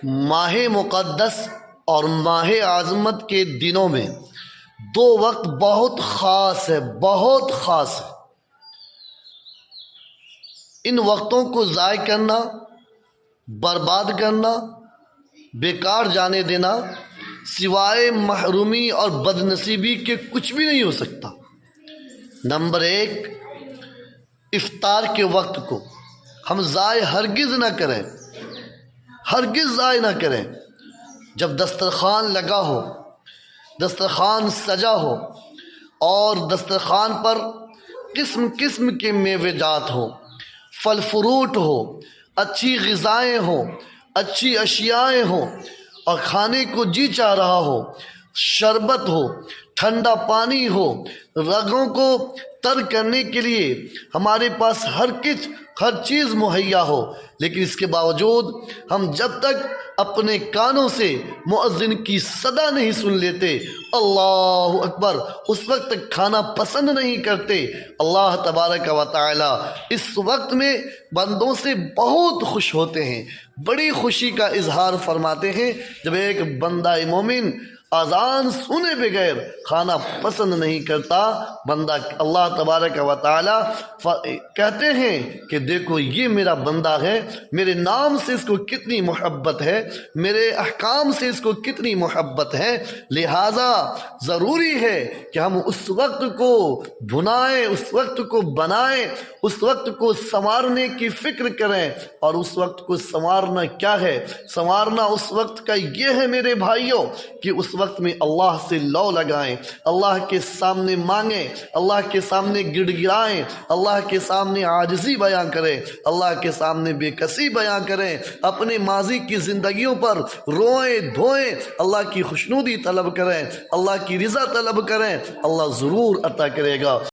ماہ مقدس اور ماہ عظمت کے دنوں میں دو وقت بہت خاص ہے، بہت خاص ہے۔ ان وقتوں کو ضائع کرنا، برباد کرنا، بیکار جانے دینا سوائے محرومی اور بد نصیبی کے کچھ بھی نہیں ہو سکتا۔ نمبر ایک، افطار کے وقت کو ہم ضائع ہرگز نہ کریں، ہرگز ضائع نہ کریں۔ جب دسترخوان لگا ہو، دسترخوان سجا ہو اور دسترخوان پر قسم قسم کے میوے جات ہوں، پھل فروٹ ہو، اچھی غذائیں ہوں، اچھی اشیائیں ہوں اور کھانے کو جی چاہ رہا ہو، شربت ہو، ٹھنڈا پانی ہو، رگوں کو تر کرنے کے لیے ہمارے پاس ہر چیز مہیا ہو، لیکن اس کے باوجود ہم جب تک اپنے کانوں سے مؤذن کی صدا نہیں سن لیتے، اللہ اکبر، اس وقت تک کھانا پسند نہیں کرتے۔ اللہ تبارک و تعالی اس وقت میں بندوں سے بہت خوش ہوتے ہیں، بڑی خوشی کا اظہار فرماتے ہیں جب ایک بندہ مومن اذان سنے بغیر کھانا پسند نہیں کرتا۔ بندہ اللہ تبارک و تعالی کہتے ہیں کہ دیکھو یہ میرا بندہ ہے، میرے نام سے اس کو کتنی محبت ہے، میرے احکام سے اس کو کتنی محبت ہے، لہٰذا ضروری ہے کہ ہم اس وقت کو بنائیں، اس وقت کو بنائیں، اس وقت کو سنوارنے کی فکر کریں۔ اور اس وقت کو سنوارنا کیا ہے؟ سنوارنا اس وقت کا یہ ہے میرے بھائیوں کہ اس وقت میں اللہ سے لو لگائیں، اللہ کے سامنے مانگیں، اللہ کے سامنے گڑ گڑائیں، اللہ کے سامنے عاجزی بیان کریں، اللہ کے سامنے بے کسی بیان کریں، اپنے ماضی کی زندگیوں پر روئیں دھوئیں، اللہ کی خوشنودی طلب کریں، اللہ کی رضا طلب کریں، اللہ ضرور عطا کرے گا۔